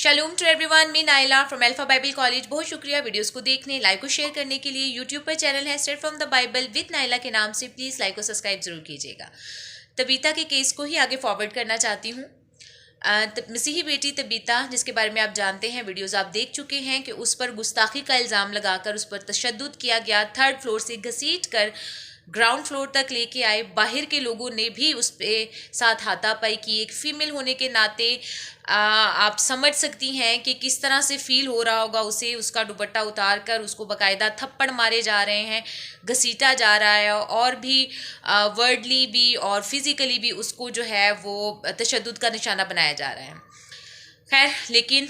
शालूम to everyone, me Naila from Alpha Bible College. बहुत शुक्रिया videos को देखने, लाइक को शेयर करने के लिए। यूट्यूब पर चैनल है straight from the Bible with Naila के नाम से, प्लीज़ लाइक और सब्सक्राइब जरूर कीजिएगा। तबीता के केस को ही आगे फॉरवर्ड करना चाहती हूँ। मसीही बेटी तबीता, जिसके बारे में आप जानते हैं, वीडियोस आप देख चुके हैं कि उस पर गुस्ताखी का इल्ज़ाम लगाकर उस पर तशद्दुद किया गया, 3rd फ्लोर से घसीट कर ग्राउंड फ्लोर तक लेके आए। बाहर के लोगों ने भी उस पर साथ हाथापाई की। एक फ़ीमेल होने के नाते आप समझ सकती हैं कि किस तरह से फ़ील हो रहा होगा उसे। उसका दुपट्टा उतार कर उसको बाकायदा थप्पड़ मारे जा रहे हैं, घसीटा जा रहा है, और भी वर्डली भी और फिज़िकली भी उसको जो है वो तशद्दुद का निशाना बनाया जा रहा है। खैर, लेकिन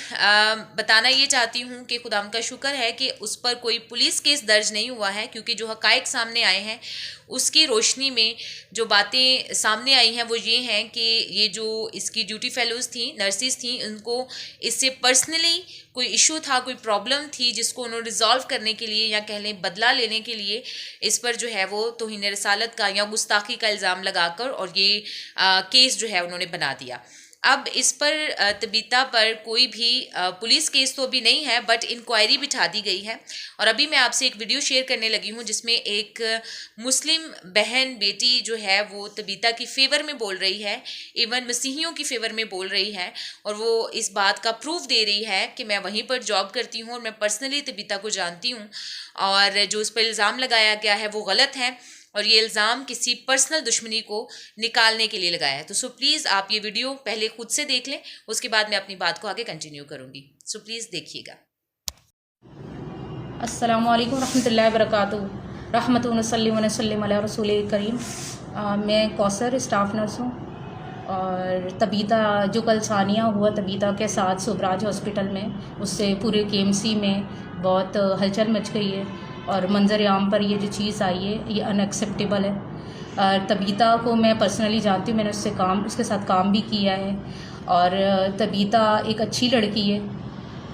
बताना ये चाहती हूँ कि खुदाम का शुक्र है कि उस पर कोई पुलिस केस दर्ज नहीं हुआ है, क्योंकि जो हक़ाइक़ सामने आए हैं उसकी रोशनी में जो बातें सामने आई हैं वो ये हैं कि ये जो इसकी ड्यूटी फेलोज़ थी, नर्सिस थी, उनको इससे पर्सनली कोई इशू था, कोई प्रॉब्लम थी, जिसको उन्होंने रिजॉल्व करने के लिए या कह लें बदला लेने के लिए इस पर जो है वो तौहीन रसालत का या गुस्ताखी का इल्ज़ाम लगाकर और ये केस जो है उन्होंने बना दिया। अब इस पर तबीता पर कोई भी पुलिस केस तो अभी नहीं है, बट इंक्वायरी बिठा दी गई है। और अभी मैं आपसे एक वीडियो शेयर करने लगी हूँ जिसमें एक मुस्लिम बहन बेटी जो है वो तबीता की फ़ेवर में बोल रही है, इवन मसीहियों की फ़ेवर में बोल रही है, और वो इस बात का प्रूफ दे रही है कि मैं वहीं पर जॉब करती हूँ और मैं पर्सनली तबीता को जानती हूँ, और जो उस पर इल्ज़ाम लगाया गया है वो गलत है, और ये इल्ज़ाम किसी पर्सनल दुश्मनी को निकालने के लिए लगाया है। तो सो प्लीज़ आप ये वीडियो पहले खुद से देख लें, उसके बाद मैं अपनी बात को आगे कंटिन्यू करूँगी। सो प्लीज़ देखिएगा। अस्सलामु अलैकुम रहमतुल्लाहि व बरकातुहू। रहमतुन सल्लिम व सल्लिम अला रसूलिल करीम। मैं कौसर स्टाफ नर्स हूँ, और तबीता जो कल सानिया हुआ तबीता के साथ सुबराज हॉस्पिटल में, उससे पूरे केएमसी में बहुत हलचल मच गई है, और मंजर आम पर ये जो चीज़ आई है ये अनएक्सेप्टेबल है। तबीता को मैं पर्सनली जानती हूँ, मैंने उसके साथ काम भी किया है, और तबीता एक अच्छी लड़की है,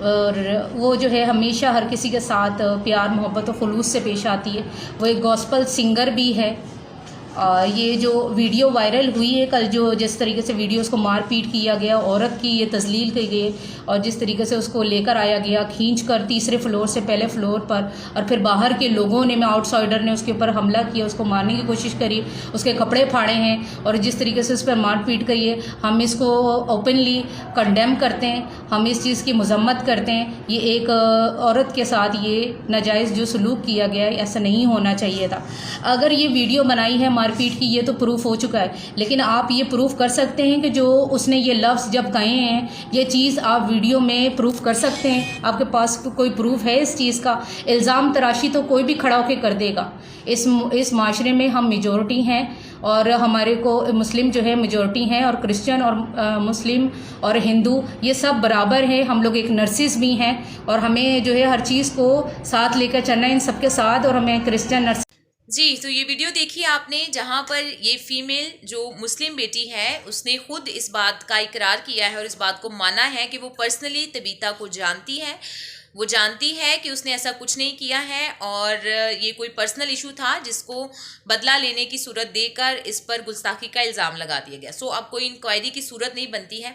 और वो जो है हमेशा हर किसी के साथ प्यार मोहब्बत और खुलूस से पेश आती है। वो एक गॉस्पल सिंगर भी है। ये जो वीडियो वायरल हुई है कल, जो जिस तरीके से वीडियोस को मार पीट किया गया, औरत की ये तजलील की गई, और जिस तरीके से उसको लेकर आया गया खींच कर 3रे फ्लोर से पहले फ्लोर पर, और फिर बाहर के लोगों ने, आउटसाइडर ने उसके ऊपर हमला किया, उसको मारने की कोशिश करी, उसके कपड़े फाड़े हैं, और जिस तरीके से उस पर मार पीट करी है, हम इसको ओपनली कंडेम करते हैं, हम इस चीज़ की मजम्मत करते हैं। ये एक औरत के साथ ये नाजायज़ जो सलूक किया गया है, ऐसा नहीं होना चाहिए था। अगर ये वीडियो बनाई है मारपीट की, ये तो प्रूफ हो चुका है, लेकिन आप ये प्रूफ कर सकते हैं कि जो उसने ये लफ्ज़ जब कहे हैं, ये चीज़ आप वीडियो में प्रूफ कर सकते हैं। आपके पास कोई प्रूफ है इस चीज़ का? इल्ज़ाम तराशी तो कोई भी खड़ा होकर कर देगा। इस माशरे में हम मेजॉरिटी हैं, और हमारे को मुस्लिम जो है मेजॉरिटी हैं, और क्रिश्चियन और मुस्लिम और हिंदू ये सब बराबर है। हम लोग एक नर्सिस भी हैं, और हमें जो है हर चीज़ को साथ लेकर चलना है इन सबके साथ, और हमें क्रिश्चियन नर्स जी, तो ये वीडियो देखिए आपने, जहाँ पर ये फीमेल जो मुस्लिम बेटी है उसने खुद इस बात का इकरार किया है और इस बात को माना है कि वो पर्सनली तबीता को जानती है। वो जानती है कि उसने ऐसा कुछ नहीं किया है, और ये कोई पर्सनल इशू था जिसको बदला लेने की सूरत देकर इस पर गुस्ताखी का इल्ज़ाम लगा दिया गया। सो अब कोई इंक्वायरी की सूरत नहीं बनती है,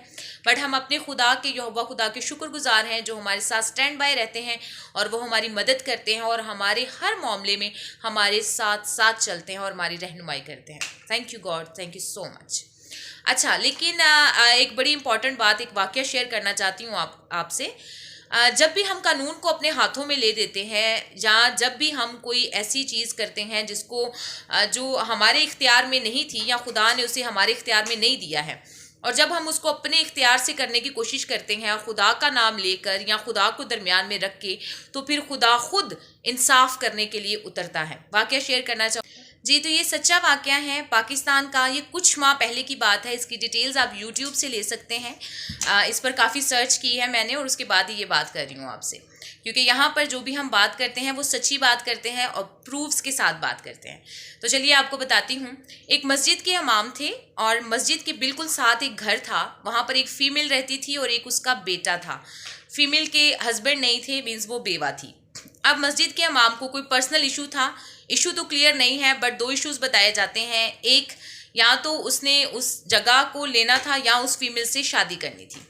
बट हम अपने खुदा के, यहोवा खुदा के शुक्रगुजार हैं जो हमारे साथ स्टैंड बाय रहते हैं, और वो हमारी मदद करते हैं, और हमारे हर मामले में हमारे साथ साथ चलते हैं और हमारी रहनुमाई करते हैं। Thank you God, thank you so much. अच्छा, लेकिन एक बड़ी इंपॉर्टेंट बात, एक वाक़या शेयर करना चाहती हूँ आपसे। जब भी हम कानून को अपने हाथों में ले देते हैं, या जब भी हम कोई ऐसी चीज़ करते हैं जिसको जो हमारे इख्तियार में नहीं थी, या खुदा ने उसे हमारे इख्तियार में नहीं दिया है, और जब हम उसको अपने इख्तियार से करने की कोशिश करते हैं खुदा का नाम लेकर या खुदा को दरमियान में रख के, तो फिर खुदा खुद इंसाफ करने के लिए उतरता है। वाक़या शेयर करना जी, तो ये सच्चा वाक़या है पाकिस्तान का। ये कुछ माह पहले की बात है, इसकी डिटेल्स आप यूट्यूब से ले सकते हैं। इस पर काफ़ी सर्च की है मैंने, और उसके बाद ही ये बात कर रही हूँ आपसे, क्योंकि यहाँ पर जो भी हम बात करते हैं वो सच्ची बात करते हैं और प्रूफ्स के साथ बात करते हैं। तो चलिए आपको बताती हूँ। एक मस्जिद के इमाम थे, और मस्जिद के बिल्कुल साथ एक घर था। वहाँ पर एक फ़ीमेल रहती थी और एक उसका बेटा था। फीमेल के हस्बैंड नहीं थे, मीन्स वो बेवा थी। अब मस्जिद के इमाम को कोई पर्सनल इशू था, इशू तो क्लियर नहीं है, बट 2 इश्यूज़ बताए जाते हैं। एक, या तो उसने उस जगह को लेना था या उस फीमेल से शादी करनी थी।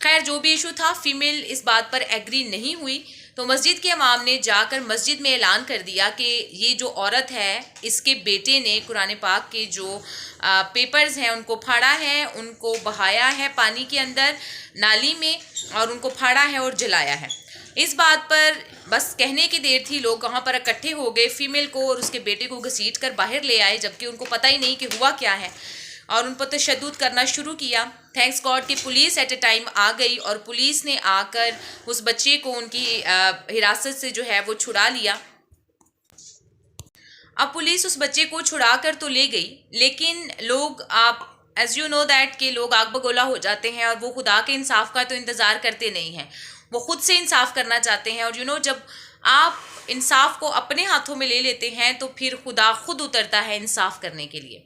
खैर जो भी इशू था, फीमेल इस बात पर एग्री नहीं हुई, तो मस्जिद के इमाम ने जाकर मस्जिद में ऐलान कर दिया कि ये जो औरत है, इसके बेटे ने कुरान पाक के जो पेपर्स हैं उनको फाड़ा है, उनको बहाया है पानी के अंदर नाली में, और उनको फाड़ा है और जलाया है। इस बात पर बस कहने की देर थी, लोग वहाँ पर इकट्ठे हो गए, फीमेल को और उसके बेटे को घसीट कर बाहर ले आए, जबकि उनको पता ही नहीं कि हुआ क्या है, और उन पर तशद्दुद करना शुरू किया। थैंक्स गॉड कि पुलिस एट ए टाइम आ गई, और पुलिस ने आकर उस बच्चे को उनकी हिरासत से जो है वो छुड़ा लिया। अब पुलिस उस बच्चे को छुड़ा कर तो ले गई, लेकिन लोग, आप एज यू नो दैट, कि लोग आग बगोला हो जाते हैं और वो खुदा के इंसाफ का तो इंतज़ार करते नहीं हैं, वो खुद से इंसाफ करना चाहते हैं। और जब आप इंसाफ को अपने हाथों में ले लेते हैं तो फिर खुदा खुद उतरता है इंसाफ करने के लिए।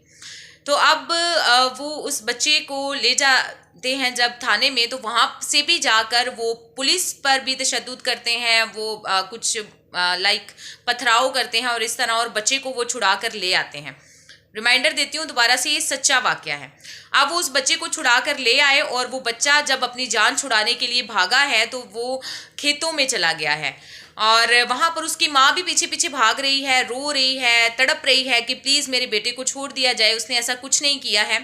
तो अब वो उस बच्चे को ले जाते हैं जब थाने में, तो वहाँ से भी जाकर वो पुलिस पर भी तशद्दुद करते हैं, वो कुछ लाइक पथराव करते हैं और इस तरह, और बच्चे को वो छुड़ा कर ले आते हैं। रिमाइंडर देती हूँ दोबारा से, ये सच्चा वाक़या है। अब वो उस बच्चे को छुड़ा कर ले आए, और वो बच्चा जब अपनी जान छुड़ाने के लिए भागा है तो वो खेतों में चला गया है, और वहाँ पर उसकी माँ भी पीछे पीछे भाग रही है, रो रही है, तड़प रही है कि प्लीज़ मेरे बेटे को छोड़ दिया जाए, उसने ऐसा कुछ नहीं किया है।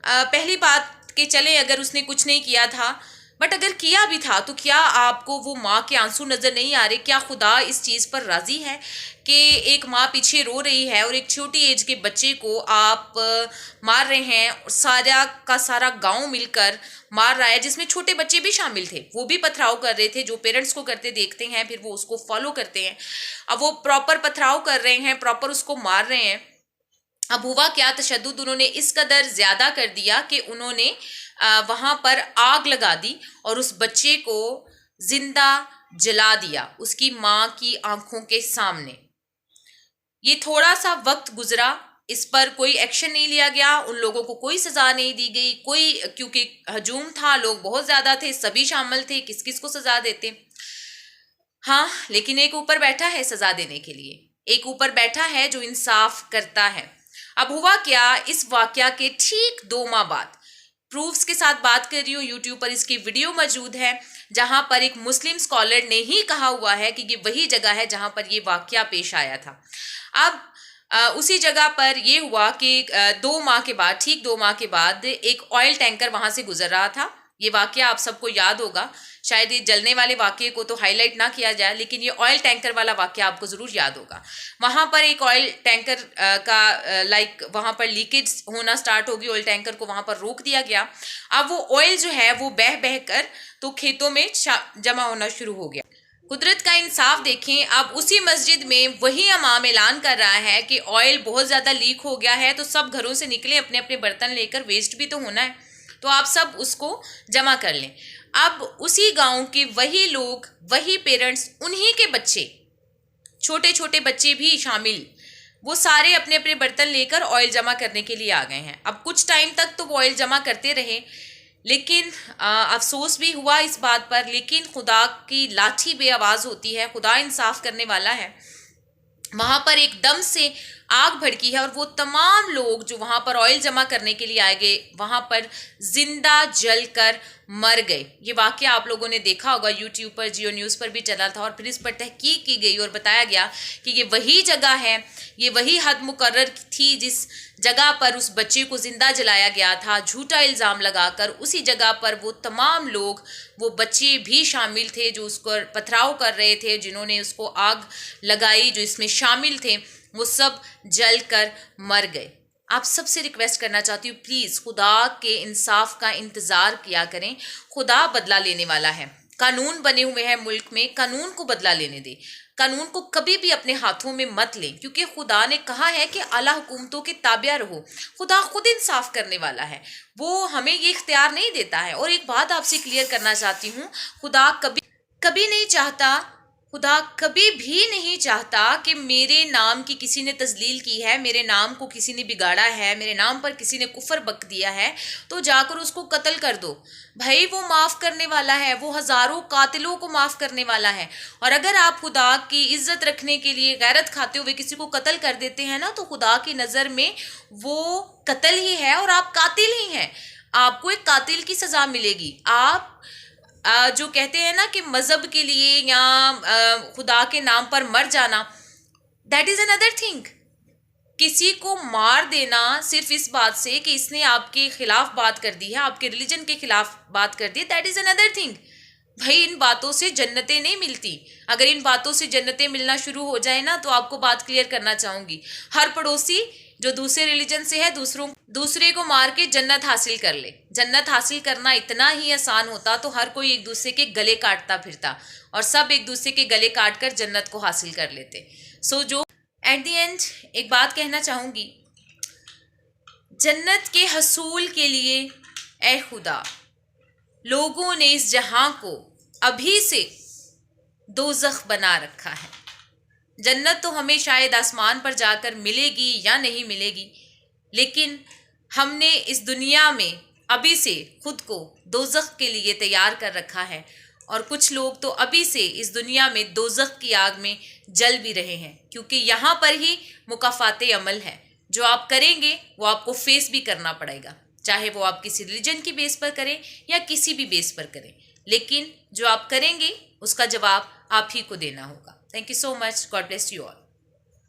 पहली बात कि चले अगर उसने कुछ नहीं किया था, बट अगर किया भी था तो क्या आपको वो माँ के आंसू नज़र नहीं आ रहे? क्या खुदा इस चीज़ पर राज़ी है कि एक माँ पीछे रो रही है और एक छोटी एज के बच्चे को आप मार रहे हैं, सारा का सारा गांव मिलकर मार रहा है, जिसमें छोटे बच्चे भी शामिल थे, वो भी पथराव कर रहे थे, जो पेरेंट्स को करते देखते हैं फिर वो उसको फॉलो करते हैं। अब वो प्रॉपर पथराव कर रहे हैं, प्रॉपर उसको मार रहे हैं। अब हुआ क्या, तशद्दुद उन्होंने इस कदर ज़्यादा कर दिया कि उन्होंने वहाँ पर आग लगा दी और उस बच्चे को जिंदा जला दिया उसकी माँ की आंखों के सामने। ये थोड़ा सा वक्त गुजरा, इस पर कोई एक्शन नहीं लिया गया, उन लोगों को कोई सज़ा नहीं दी गई, क्योंकि हजूम था, लोग बहुत ज़्यादा थे, सभी शामिल थे, किस किस को सज़ा देते। हाँ, लेकिन एक ऊपर बैठा है सज़ा देने के लिए, एक ऊपर बैठा है जो इंसाफ करता है। अब हुआ क्या, इस वाकया के ठीक 2 माह बाद, प्रूफ्स के साथ बात कर रही हूँ, यूट्यूब पर इसकी वीडियो मौजूद है, जहां पर एक मुस्लिम स्कॉलर ने ही कहा हुआ है कि ये वही जगह है जहां पर ये वाकया पेश आया था। अब उसी जगह पर ये हुआ कि 2 माह के बाद, ठीक 2 माह के बाद, एक ऑयल टैंकर वहां से गुजर रहा था। ये वाकया आप सबको याद होगा, शायद ये जलने वाले वाकये को तो हाईलाइट ना किया जाए, लेकिन ये ऑयल टैंकर वाला वाकया आपको ज़रूर याद होगा। वहाँ पर एक ऑयल टैंकर का वहाँ पर लीकेज होना स्टार्ट होगी, ऑयल टैंकर को वहाँ पर रोक दिया गया। अब वो ऑयल जो है वो बह बह कर तो खेतों में जमा होना शुरू हो गया। कुदरत का इंसाफ देखें, अब उसी मस्जिद में वही इमाम ऐलान कर रहा है कि ऑयल बहुत ज़्यादा लीक हो गया है, तो सब घरों से निकलें, अपने अपने बर्तन लेकर, वेस्ट भी तो होना है, तो आप सब उसको जमा कर लें। अब उसी गांव के वही लोग, वही पेरेंट्स, उन्हीं के बच्चे, छोटे छोटे बच्चे भी शामिल, वो सारे अपने अपने बर्तन लेकर ऑयल जमा करने के लिए आ गए हैं। अब कुछ टाइम तक तो वो ऑयल जमा करते रहे, लेकिन अफसोस भी हुआ इस बात पर, लेकिन खुदा की लाठी बेआवाज़ होती है, खुदा इंसाफ करने वाला है। वहाँ पर एकदम से आग भड़की है और वो तमाम लोग जो वहाँ पर ऑयल जमा करने के लिए आए गए, वहाँ पर जिंदा जलकर मर गए। ये वाकया आप लोगों ने देखा होगा, यूट्यूब पर, जियो न्यूज़ पर भी चला था, और फिर इस पर तहकीक की गई और बताया गया कि ये वही जगह है, ये वही हद मुकर्रर थी जिस जगह पर उस बच्चे को जिंदा जलाया गया था, झूठा इल्ज़ाम लगाकर। उसी जगह पर वो तमाम लोग, वो बच्चे भी शामिल थे जो उसको पथराव कर रहे थे, जिन्होंने उसको आग लगाई, जो इसमें शामिल थे, वो सब जल कर मर गए। आप सबसे रिक्वेस्ट करना चाहती हूँ, प्लीज़ खुदा के इंसाफ का इंतज़ार किया करें। खुदा बदला लेने वाला है। कानून बने हुए हैं मुल्क में, कानून को बदला लेने दें। कानून को कभी भी अपने हाथों में मत लें, क्योंकि खुदा ने कहा है कि आला हुकूमतों के ताबिया रहो। खुदा खुद इंसाफ करने वाला है, वो हमें ये इख्तियार नहीं देता है। और एक बात आपसे क्लियर करना चाहती हूँ, खुदा कभी नहीं चाहता, खुदा कभी भी नहीं चाहता कि मेरे नाम की किसी ने तजलील की है, मेरे नाम को किसी ने बिगाड़ा है, मेरे नाम पर किसी ने कुफर बक दिया है, तो जाकर उसको कत्ल कर दो। भाई वो माफ़ करने वाला है, वो हज़ारों कातिलों को माफ़ करने वाला है। और अगर आप खुदा की इज्जत रखने के लिए गैरत खाते हुए किसी को कत्ल कर देते हैं ना, तो खुदा की नज़र में वो कत्ल ही है और आप कातिल ही हैं। आपको एक कातिल की सज़ा मिलेगी। आप जो कहते हैं ना कि मज़हब के लिए या खुदा के नाम पर मर जाना, दैट इज़ अनदर थिंग। किसी को मार देना सिर्फ इस बात से कि इसने आपके खिलाफ बात कर दी है, आपके रिलीजन के खिलाफ बात कर दी है, दैट इज़ अनदर थिंग। भाई इन बातों से जन्नतें नहीं मिलती। अगर इन बातों से जन्नतें मिलना शुरू हो जाए ना, तो आपको बात क्लियर करना चाहूँगी, हर पड़ोसी जो दूसरे रिलीजन से है दूसरे को मार के जन्नत हासिल कर ले। जन्नत हासिल करना इतना ही आसान होता तो हर कोई एक दूसरे के गले काटता फिरता और सब एक दूसरे के गले काट कर जन्नत को हासिल कर लेते। सो जो एट द एंड एक बात कहना चाहूँगी, जन्नत के हसूल के लिए ए खुदा, लोगों ने इस जहां को अभी से दोज़ख बना रखा है। जन्नत तो हमें शायद आसमान पर जाकर मिलेगी या नहीं मिलेगी, लेकिन हमने इस दुनिया में अभी से खुद को दोज़ख के लिए तैयार कर रखा है। और कुछ लोग तो अभी से इस दुनिया में दोज़ख की आग में जल भी रहे हैं, क्योंकि यहाँ पर ही मुकाफ़ाते अमल है। जो आप करेंगे वो आपको फेस भी करना पड़ेगा, चाहे वो आप किसी रिलीजन की बेस पर करें या किसी भी बेस पर करें, लेकिन जो आप करेंगे उसका जवाब आप ही को देना होगा। Thank you so much. God bless you all.